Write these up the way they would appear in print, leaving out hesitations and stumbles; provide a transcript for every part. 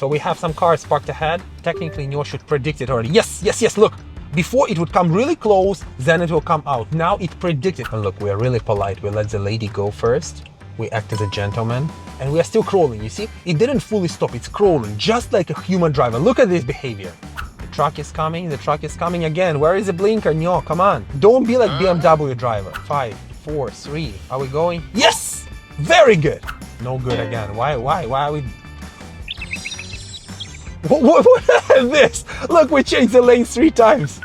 So we have some cars parked ahead. Technically, Nio should predict it already. Yes, yes, yes, look. Before it would come really close, then it will come out. Now it predicted. And look, we're really polite. We let the lady go first. We act as a gentleman. And we are still crawling, you see? It didn't fully stop, it's crawling, just like a human driver. Look at this behavior. The truck is coming again. Where is the blinker? Nio, come on. Don't be like BMW driver. 5, 4, 3. Are we going? Yes! Very good. No good again. Why are we... What is this? Look, we changed the lanes 3 times.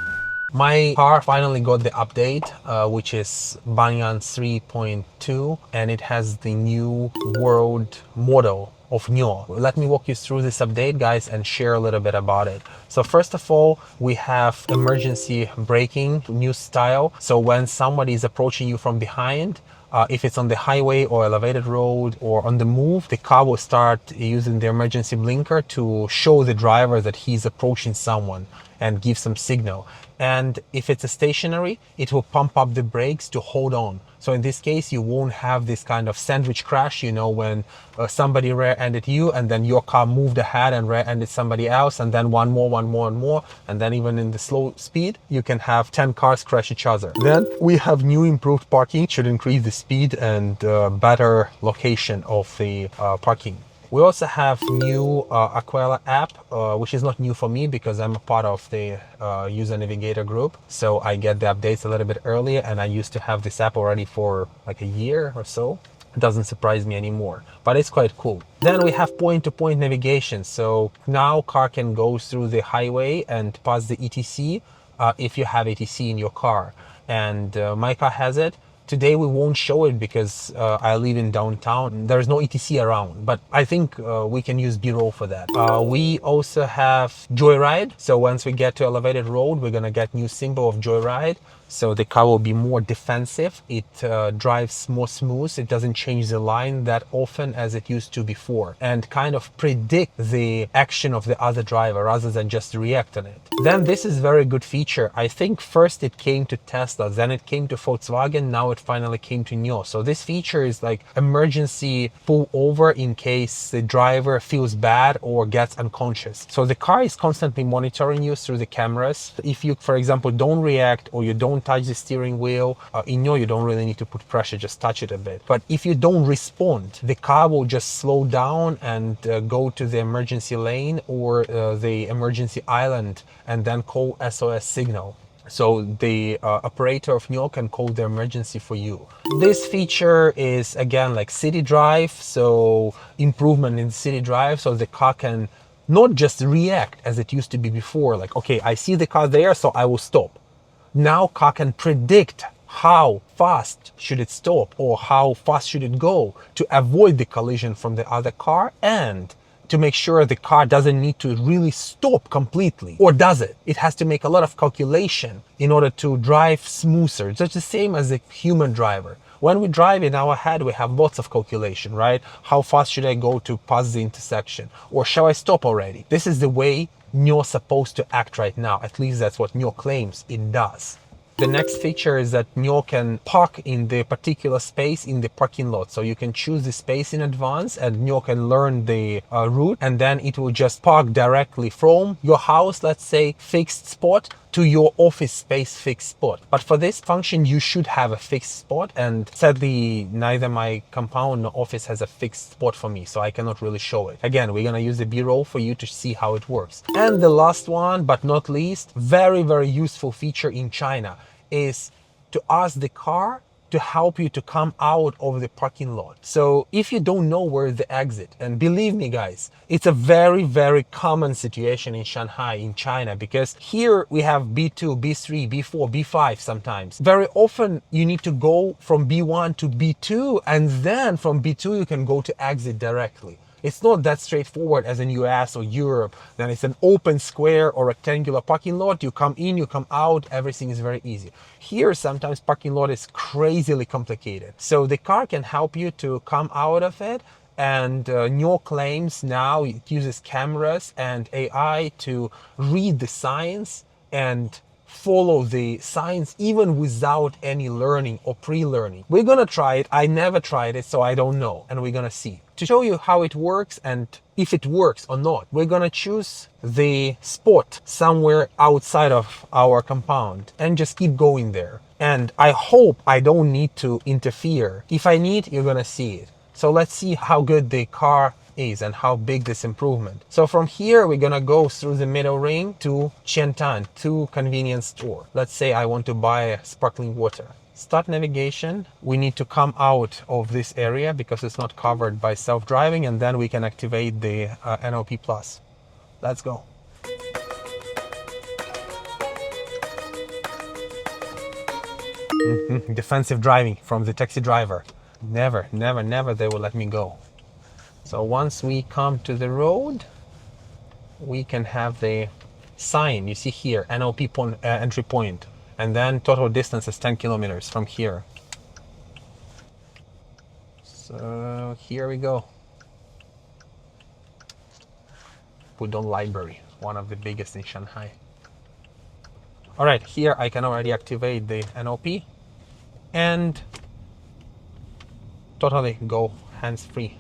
My car finally got the update, which is Banyan3.2, and it has the new World Model of Nio. Let me walk you through this update, guys, and share a little bit about it. So first of all, we have emergency braking, new style. So when somebody is approaching you from behind, if it's on the highway or elevated road or on the move, the car will start using the emergency blinker to show the driver that he's approaching someone and give some signal. And if it's a stationary, it will pump up the brakes to hold on. So in this case, you won't have this kind of sandwich crash, you know, when somebody rear-ended you and then your car moved ahead and rear-ended somebody else, and then one more, and then even in the slow speed, you can have 10 cars crash each other. Then we have new improved parking, should increase the speed and better location of the parking. We also have new Aquila app, which is not new for me because I'm a part of the user navigator group. So I get the updates a little bit earlier, and I used to have this app already for like a year or so. It doesn't surprise me anymore, but it's quite cool. Then we have point-to-point navigation. So now car can go through the highway and pass the ETC if you have ETC in your car. And my car has it. Today we won't show it because I live in downtown. There's no ETC around, but I think we can use B-roll for that. We also have Joyride. So once we get to elevated road, we're gonna get new symbol of Joyride. So the car will be more defensive. It drives more smooth. It doesn't change the line that often as it used to before, and kind of predict the action of the other driver rather than just react on it. Then this is very good feature. I think first it came to Tesla, then it came to Volkswagen, now it finally came to Nio. So this feature is like emergency pull over in case the driver feels bad or gets unconscious. So the car is constantly monitoring you through the cameras. If you, for example, don't react or you don't touch the steering wheel, in Nio you don't really need to put pressure, just touch it a bit. But if you don't respond, the car will just slow down and go to the emergency lane or the emergency island and then call SOS signal. So the operator of Nio can call the emergency for you. This feature is again like city drive, so improvement in city drive, so the car can not just react as it used to be before, like, okay, I see the car there, so I will stop. Now car can predict how fast should it stop or how fast should it go to avoid the collision from the other car, and to make sure the car doesn't need to really stop completely. Or does it? It has to make a lot of calculation in order to drive smoother. It's just the same as a human driver. When we drive in our head, we have lots of calculation, right? How fast should I go to pass the intersection? Or shall I stop already? This is the way Nio is supposed to act right now. At least that's what Nio claims it does. The next feature is that Nio can park in the particular space in the parking lot. So you can choose the space in advance and Nio can learn the route, and then it will just park directly from your house, let's say, fixed spot, to your office space fixed spot. But for this function, you should have a fixed spot, and sadly, neither my compound nor office has a fixed spot for me, so I cannot really show it. Again, we're gonna use the B-roll for you to see how it works. And the last one, but not least, very, very useful feature in China is to ask the car to help you to come out of the parking lot. So if you don't know where is the exit, and believe me guys, it's a very, very common situation in Shanghai, in China, because here we have B2, B3, B4, B5 sometimes. Very often you need to go from B1 to B2, and then from B2 you can go to exit directly. It's not that straightforward as in US or Europe. Then it's an open square or rectangular parking lot. You come in, you come out, everything is very easy. Here, sometimes parking lot is crazily complicated. So the car can help you to come out of it. And Nio claims now it uses cameras and AI to read the signs and follow the signs even without any learning or pre-learning. We're gonna try it. I never tried it, so I don't know. And we're gonna see. to show you how it works and if it works or not, we're gonna choose the spot somewhere outside of our compound and just keep going there. And I hope I don't need to interfere. If I need, you're gonna see it. So let's see how good the car is and how big this improvement. So from here, we're gonna go through the middle ring to Qiantan, to convenience store. Let's say I want to buy sparkling water. Start navigation. We need to come out of this area because it's not covered by self-driving, and then we can activate the NLP Plus. Let's go. Defensive driving from the taxi driver. Never, never, never they will let me go. So once we come to the road, we can have the sign. You see here, NLP entry point. And then total distance is 10 kilometers from here. So here we go. Pudong Library, one of the biggest in Shanghai. All right, here I can already activate the NLP and totally go hands-free,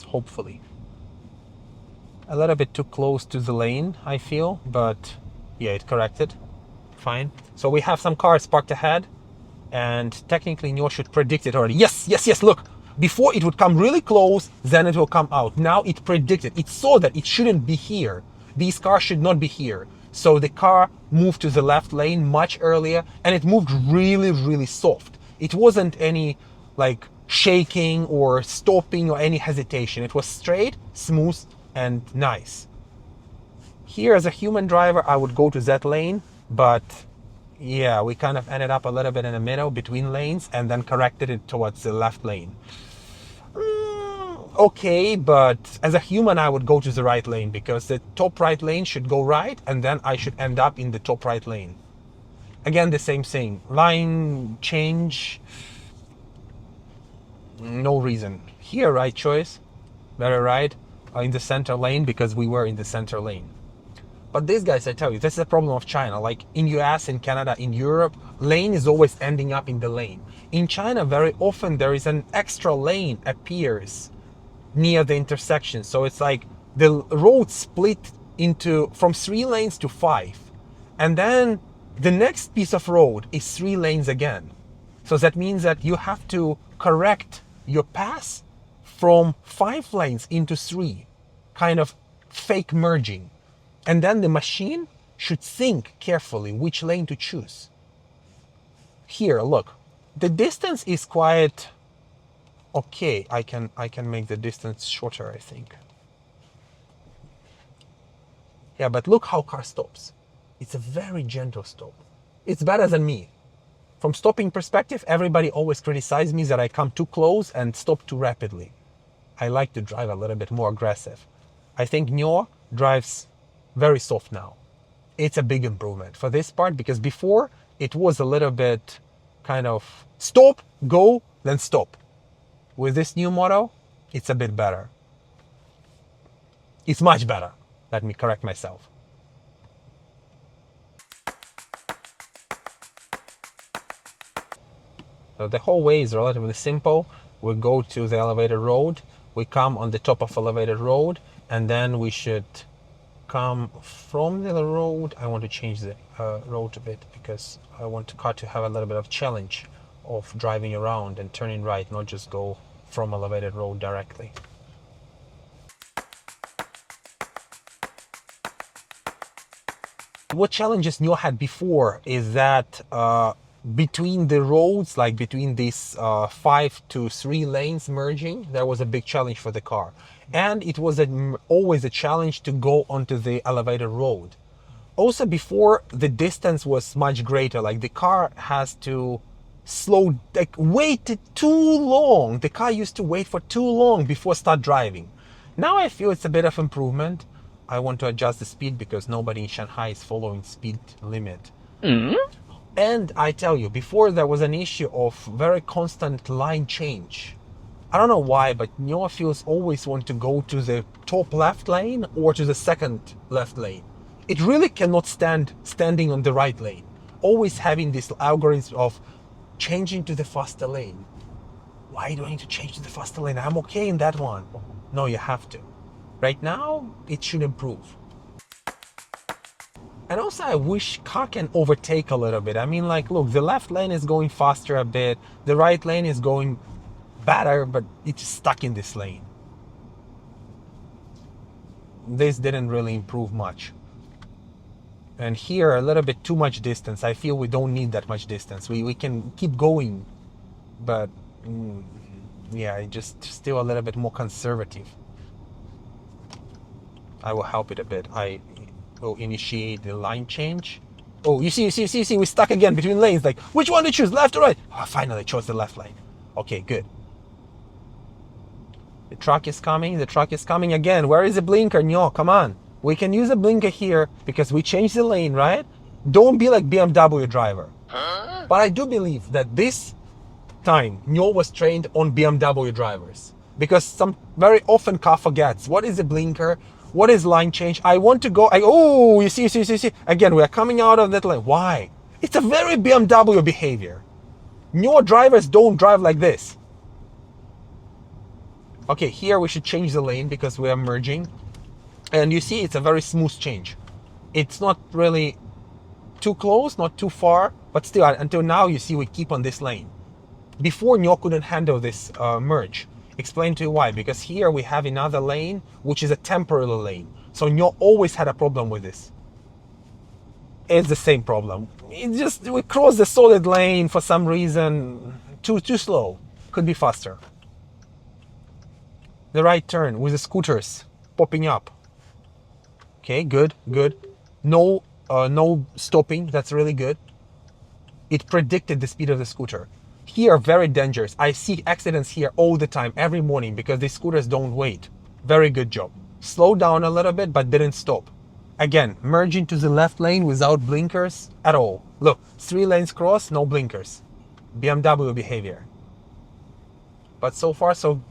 hopefully. A little bit too close to the lane, I feel, but yeah, it corrected. Fine. So we have some cars parked ahead, and technically Nio should predict it already. Yes, yes, yes, look. Before it would come really close, then it will come out. Now it predicted. It saw that it shouldn't be here. These cars should not be here. So the car moved to the left lane much earlier, and it moved really, really soft. It wasn't any like shaking or stopping or any hesitation. It was straight, smooth, and nice. Here as a human driver, I would go to that lane. But yeah, we kind of ended up a little bit in the middle between lanes and then corrected it towards the left lane. Okay, but as a human, I would go to the right lane because the top right lane should go right and then I should end up in the top right lane. Again, the same thing. Line change, no reason. Here, right choice, very right, in the center lane because we were in the center lane. But these guys, I tell you, this is a problem of China. Like in US, in Canada, in Europe, lane is always ending up in the lane. In China, very often there is an extra lane appears near the intersection. So it's like the road split into from 3 lanes to 5. And then the next piece of road is 3 lanes again. So that means that you have to correct your pass from 5 lanes into 3, kind of fake merging. And then the machine should think carefully which lane to choose. Here, look, the distance is quite okay. I can make the distance shorter, I think. Yeah, but look how car stops. It's a very gentle stop. It's better than me. From stopping perspective, everybody always criticizes me that I come too close and stop too rapidly. I like to drive a little bit more aggressive. I think Nio drives very soft now. It's a big improvement for this part because before it was a little bit kind of stop, go, then stop. With this new model, it's a bit better. It's much better. Let me correct myself. So the whole way is relatively simple. We go to the elevated road, we come on the top of elevated road, and then we should come from the road. I want to change the road a bit because I want the car to have a little bit of challenge of driving around and turning right, not just go from elevated road directly. What challenges Nio had before is that between the roads, like between these 5 to 3 lanes merging, there was a big challenge for the car. And it was always a challenge to go onto the elevated road. Also before, the distance was much greater, like the car has to slow, like wait too long. The car used to wait for too long before start driving. Now I feel it's a bit of improvement. I want to adjust the speed because nobody in Shanghai is following speed limit. And I tell you, before there was an issue of very constant line change. I don't know why, but Nio feels always want to go to the top left lane or to the second left lane. It really cannot standing on the right lane. Always having this algorithm of changing to the faster lane. Why do I need to change to the faster lane? I'm okay in that one. No, you have to. Right now, it should improve. And also, I wish car can overtake a little bit. I mean, like, look, the left lane is going faster a bit. The right lane is going better, but it's stuck in this lane. This didn't really improve much. And here, a little bit too much distance. I feel we don't need that much distance. We can keep going, but yeah, just still a little bit more conservative. I will help it a bit. I will initiate the line change. Oh, you see, we're stuck again between lanes. Like, which one to choose, left or right? Oh, finally, I chose the left lane. Okay, good. The truck is coming again. Where is the blinker? No, come on. We can use a blinker here because we changed the lane, right? Don't be like BMW driver. Huh? But I do believe that this time Nio was trained on BMW drivers, because some very often car forgets what is the blinker, what is line change. I want to go. Oh, you see. Again, we are coming out of that lane. Why? It's a very BMW behavior. Nio drivers don't drive like this. Okay, here we should change the lane because we are merging. And you see, it's a very smooth change. It's not really too close, not too far, but still, until now, you see, we keep on this lane. Before, Nio couldn't handle this merge. Explain to you why. Because here we have another lane, which is a temporary lane. So Nio always had a problem with this. It's the same problem. We cross the solid lane for some reason. Too slow. Could be faster. The right turn with the scooters popping up. Okay, good. No stopping. That's really good. It predicted the speed of the scooter. Here, very dangerous. I see accidents here all the time, every morning, because these scooters don't wait. Very good job. Slow down a little bit, but didn't stop. Again, merging to the left lane without blinkers at all. Look, 3 lanes cross, no blinkers. BMW behavior. But so far, so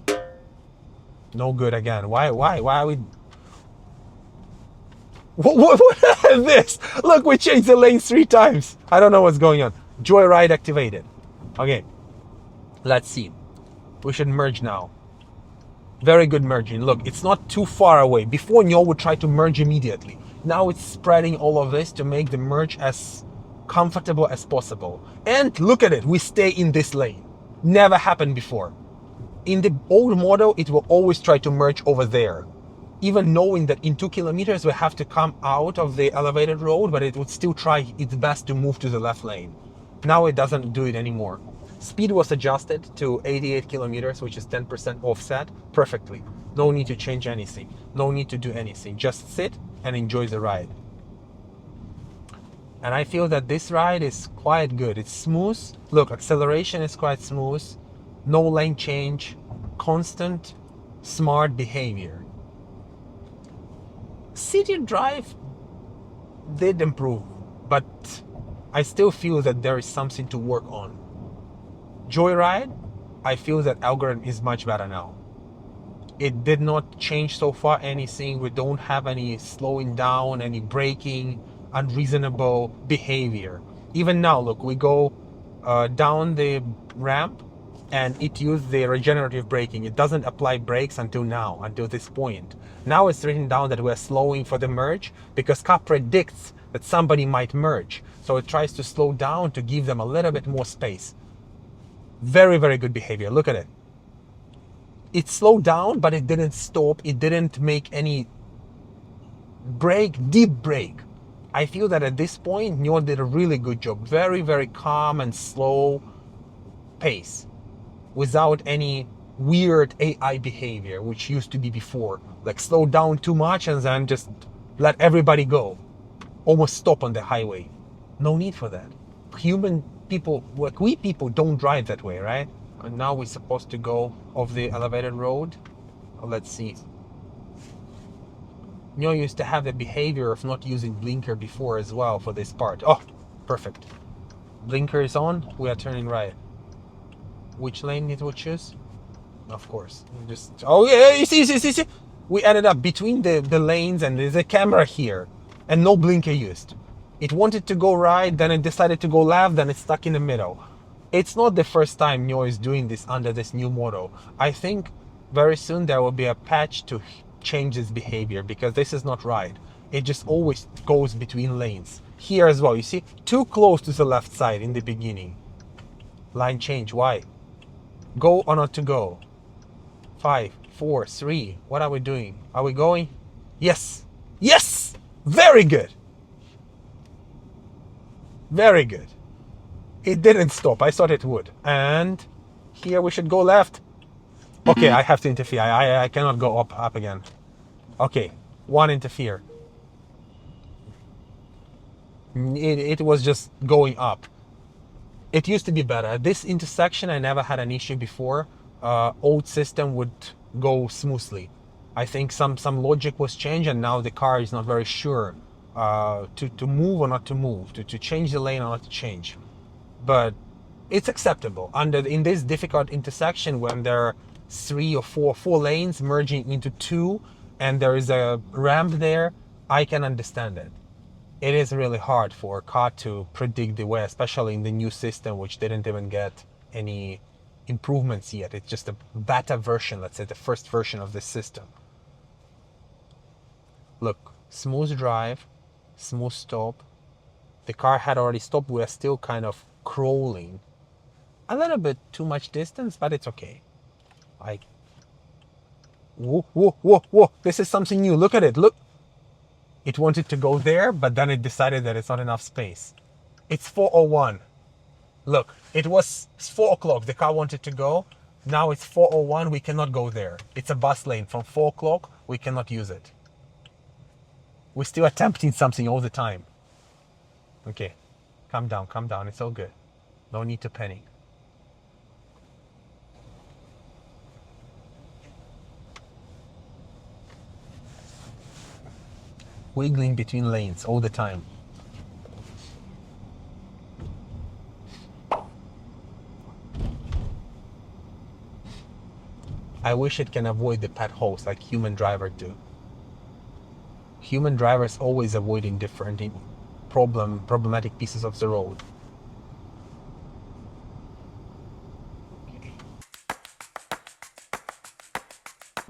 no good again. Why are we... What is this? Look, we changed the lanes 3 times. I don't know what's going on. Joyride activated. Okay, let's see. We should merge now. Very good merging. Look, it's not too far away. Before, Nio would try to merge immediately. Now it's spreading all of this to make the merge as comfortable as possible. And look at it, we stay in this lane. Never happened before. In the old model, it will always try to merge over there. Even knowing that in 2 kilometers we have to come out of the elevated road, but it would still try its best to move to the left lane. Now it doesn't do it anymore. Speed was adjusted to 88 kilometers, which is 10% offset, perfectly. No need to change anything. No need to do anything. Just sit and enjoy the ride. And I feel that this ride is quite good. It's smooth. Look, acceleration is quite smooth. No lane change. Constant, smart behavior. City drive did improve, but I still feel that there is something to work on. Joyride, I feel that algorithm is much better now. It did not change so far anything. We don't have any slowing down, any braking, unreasonable behavior. Even now, look, we go down the ramp and it used the regenerative braking. It doesn't apply brakes until now, until this point. Now it's written down that we're slowing for the merge because car predicts that somebody might merge. So it tries to slow down to give them a little bit more space. Very, very good behavior. Look at it. It slowed down, but it didn't stop. It didn't make any deep brake. I feel that at this point, Nio did a really good job. Very, very calm and slow pace without any weird AI behavior, which used to be before. Like slow down too much and then just let everybody go. Almost stop on the highway. No need for that. Human people, like we people, don't drive that way, right? And now we're supposed to go off the elevated road. Let's see. Nio used to have the behavior of not using blinker before as well for this part. Oh, perfect. Blinker is on. We are turning right. Which lane did we choose? Of course. Oh yeah, you see. We ended up between the lanes and there's a camera here and no blinker used. It wanted to go right, then it decided to go left, then it's stuck in the middle. It's not the first time Nio is doing this under this new model. I think very soon there will be a patch to change this behavior, because this is not right. It just always goes between lanes. Here as well, you see, too close to the left side in the beginning. Line change, why? Go or not to go? 5, 4, 3. What are we doing? Are we going? Yes. Yes! Very good. Very good. It didn't stop. I thought it would. And here we should go left. Okay, I have to interfere. I cannot go up again. Okay, one interfere. It was just going up. It used to be better. This intersection, I never had an issue before. Old system would go smoothly. I think some logic was changed, and now the car is not very sure to move or not to move, to change the lane or not to change. But it's acceptable in this difficult intersection when there are three or four lanes merging into two, and there is a ramp there. I can understand it. It is really hard for a car to predict the way, especially in the new system, which didn't even get any improvements yet. It's just a beta version, let's say the first version of this system. Look, smooth drive, smooth stop. The car had already stopped. We are still kind of crawling. A little bit too much distance, but it's okay. Whoa, whoa, whoa, whoa. This is something new. Look at it. Look. It wanted to go there, but then it decided that it's not enough space. It's 4:01. Look, it was 4 o'clock. The car wanted to go. Now it's 4:01. We cannot go there. It's a bus lane. From 4 o'clock, we cannot use it. We're still attempting something all the time. Okay, calm down, calm down. It's all good. No need to panic. Wiggling between lanes all the time. I wish it can avoid the potholes like human drivers do. Human drivers always avoiding different problematic pieces of the road.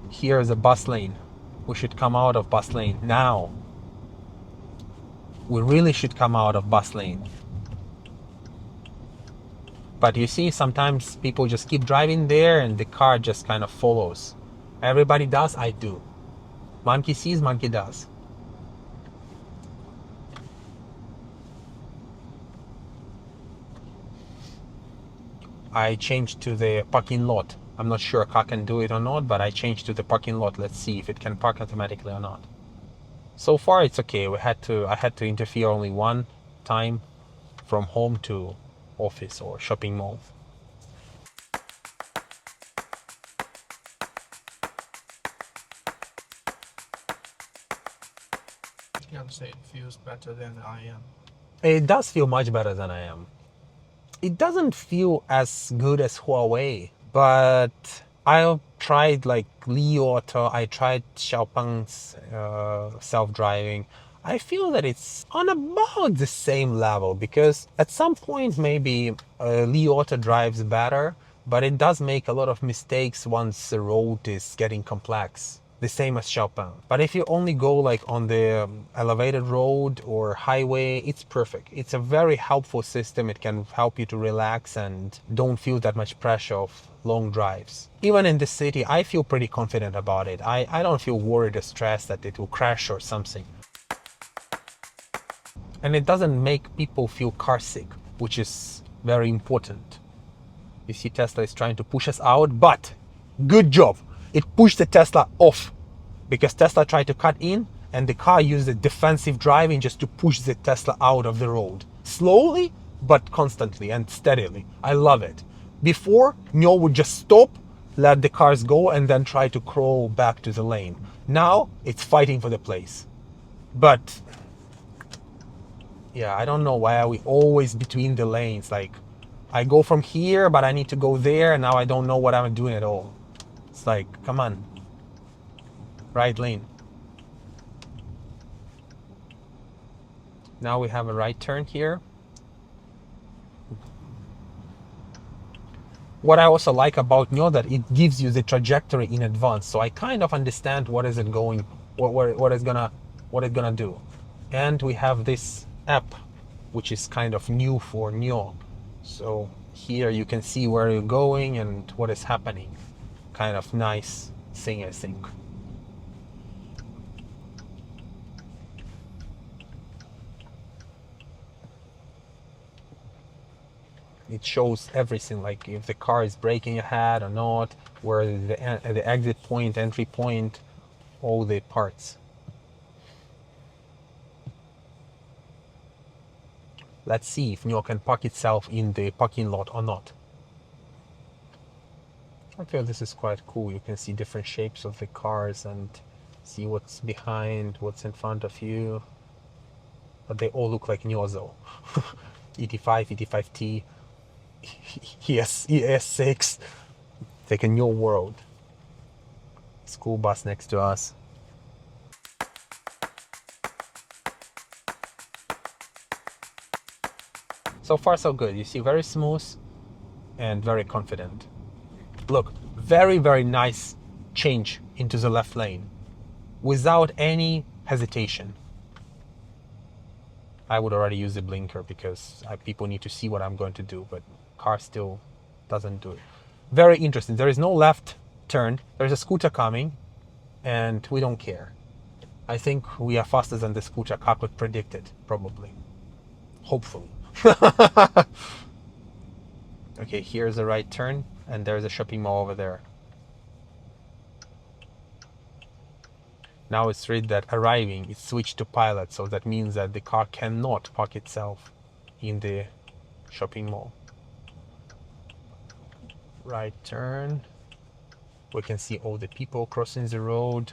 Here is a bus lane. We should come out of bus lane now. We really should come out of bus lane. But you see, sometimes people just keep driving there and the car just kind of follows. Everybody does, I do. Monkey sees, monkey does. I changed to the parking lot. I'm not sure a car can do it or not, but I changed to the parking lot. Let's see if it can park automatically or not. So far it's okay. I had to interfere only one time from home to office or shopping mall. You can say it feels better than I am. It does feel much better than I am. It doesn't feel as good as Huawei, but I tried like Li Auto, I tried Xiaopeng's self-driving. I feel that it's on about the same level, because at some point maybe Li Auto drives better, but it does make a lot of mistakes once the road is getting complex. The same as Xiaopeng. But if you only go like on the elevated road or highway, it's perfect. It's a very helpful system. It can help you to relax and don't feel that much pressure of long drives. Even in the city, I feel pretty confident about it. I don't feel worried or stressed that it will crash or something. And it doesn't make people feel car sick, which is very important. You see, Tesla is trying to push us out, but good job. It pushed the Tesla off, because Tesla tried to cut in and the car used the defensive driving just to push the Tesla out of the road. Slowly, but constantly and steadily. I love it. Before, Nio would just stop, let the cars go, and then try to crawl back to the lane. Now, it's fighting for the place. But, yeah, I don't know why are we always between the lanes. Like, I go from here, but I need to go there, and now I don't know what I'm doing at all. It's like, come on. Right lane. Now we have a right turn here. What I also like about Nio that it gives you the trajectory in advance, so I kind of understand what is it going, what it's gonna do. And we have this app, which is kind of new for Nio. So here you can see where you're going and what is happening. Kind of nice thing, I think. It shows everything, like if the car is braking ahead or not, where the exit point, entry point, all the parts. Let's see if Nio can park itself in the parking lot or not. I feel this is quite cool. You can see different shapes of the cars and see what's behind, what's in front of you. But they all look like Nio though. ET5, ET5T, ES6. It's like a Nio world. School bus next to us. So far so good. You see, very smooth and very confident. Look, very, very nice change into the left lane without any hesitation. I would already use the blinker because people need to see what I'm going to do, but car still doesn't do it. Very interesting. There is no left turn. There's a scooter coming and we don't care. I think we are faster than the scooter car could predict it, probably. Hopefully. Okay, here's the right turn and there's a shopping mall over there. Now it's read that arriving is switched to pilot, so that means that the car cannot park itself in the shopping mall. Right turn. We can see all the people crossing the road.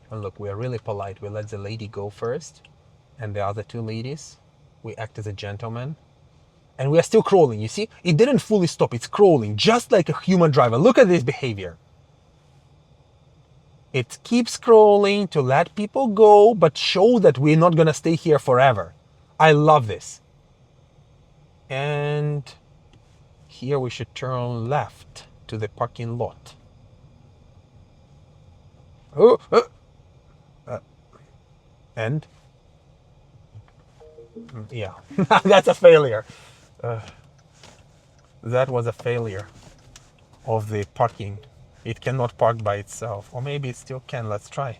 And look, we are really polite. We let the lady go first, and the other two ladies, we act as a gentleman. And we are still crawling, you see? It didn't fully stop, it's crawling, just like a human driver. Look at this behavior. It keeps crawling to let people go, but show that we're not gonna stay here forever. I love this. And here we should turn left to the parking lot. And yeah, that's a failure. That was a failure of the parking. It cannot park by itself, or maybe it still can. Let's try.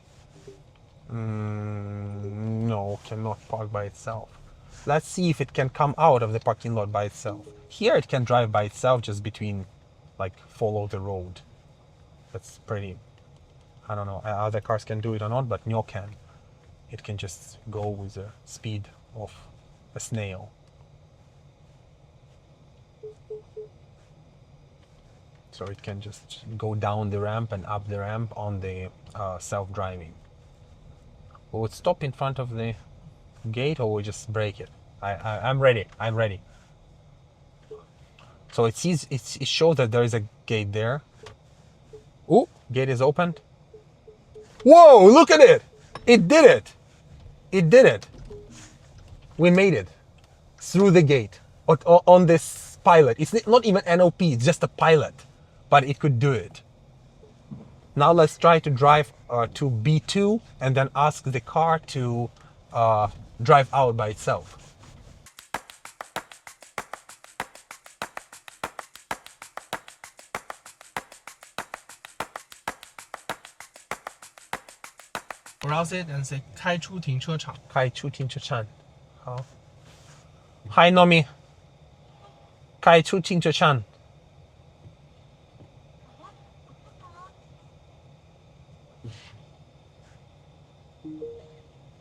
No, cannot park by itself. Let's see if it can come out of the parking lot by itself. Here it can drive by itself, just between, like, follow the road. That's pretty, I don't know, other cars can do it or not, but Nio can. It can just go with the speed of a snail. So it can just go down the ramp and up the ramp on the self-driving. Will it stop in front of the gate or we just break it? I'm ready. I'm ready. So it sees, it shows that there is a gate there. Oh, gate is opened. Whoa, look at it. It did it. It did it. We made it through the gate on this pilot. It's not even NOP, it's just a pilot, but it could do it. Now let's try to drive to B2 and then ask the car to drive out by itself. Browse it and say 开出停车场。开出停车场。好。Hi Nomi. 开出停车场。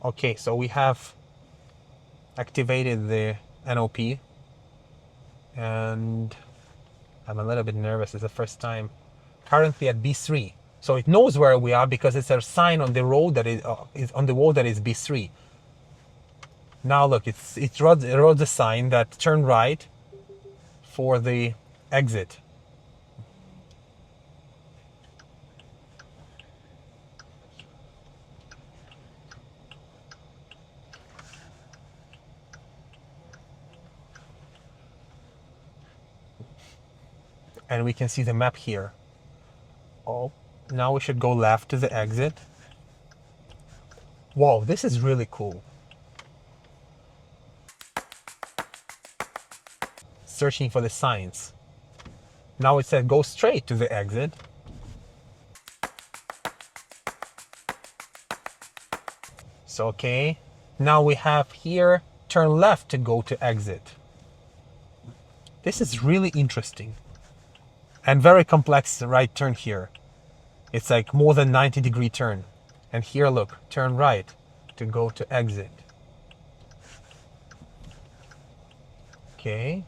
Okay, so we have activated the NOP and I'm a little bit nervous. It's the first time. Currently at B3. So it knows where we are because it's a sign on the road that is on the wall that is B3. Now look, it wrote the sign that turn right for the exit. and we can see the map here. Oh, now we should go left to the exit. Wow, this is really cool. Searching for the signs. Now it said go straight to the exit. So, okay. Now we have here, turn left to go to exit. This is really interesting. And very complex right turn here. It's like more than 90-degree turn. And here, look, turn right to go to exit. Okay.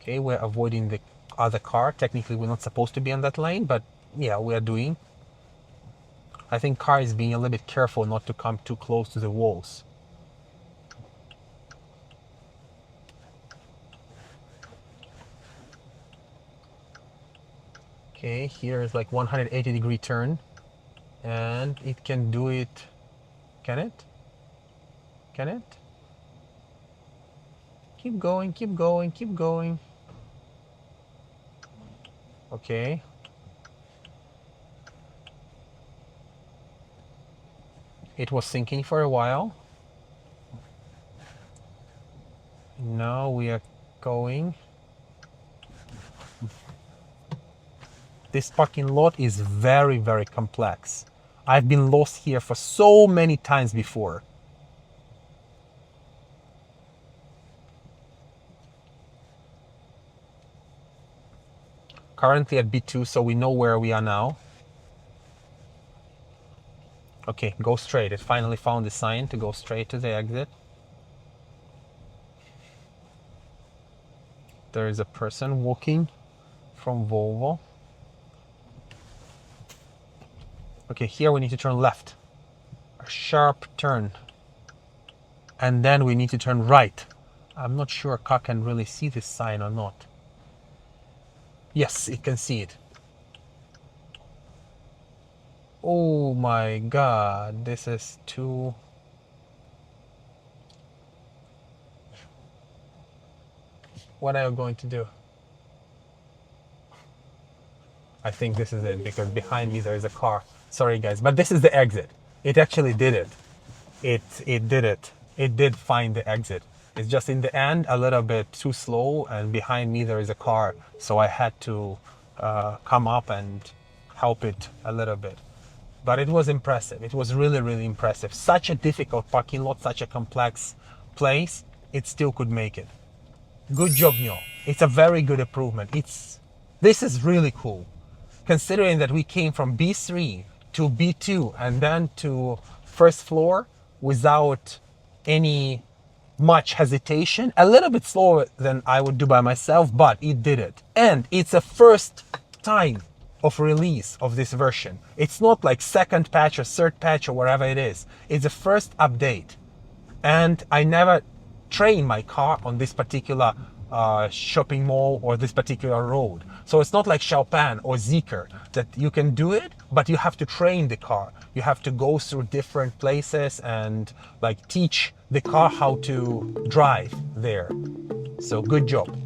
Okay, we're avoiding the other car. Technically, we're not supposed to be on that lane, but yeah, we are doing. I think car is being a little bit careful not to come too close to the walls. Okay, here is like 180-degree turn, and it can do it. Can it? Can it? Keep going, keep going, keep going. Okay. It was sinking for a while. Now we are going. This parking lot is very, very complex. I've been lost here for so many times before. Currently at B2, so we know where we are now. Okay, go straight. It finally found the sign to go straight to the exit. There is a person walking from Volvo. Okay, here we need to turn left. A sharp turn. And then we need to turn right. I'm not sure a car can really see this sign or not. Yes, it can see it. Oh my god, this is too... What are you going to do? I think this is it, because behind me there is a car. Sorry guys, but this is the exit. It actually did it. It did it. It did find the exit. It's just in the end a little bit too slow, and behind me there is a car. So I had to come up and help it a little bit. But it was impressive. It was really, really impressive. Such a difficult parking lot, such a complex place, it still could make it. Good job, Nio. It's a very good improvement. This is really cool. Considering that we came from B3 to B2 and then to first floor without any much hesitation, a little bit slower than I would do by myself, but it did it. And it's a first time of release of this version. It's not like second patch or third patch or whatever it is. It's the first update. And I never trained my car on this particular shopping mall or this particular road. So it's not like Chopin or Zeekr that you can do it, but you have to train the car. You have to go through different places and like teach the car how to drive there. So good job.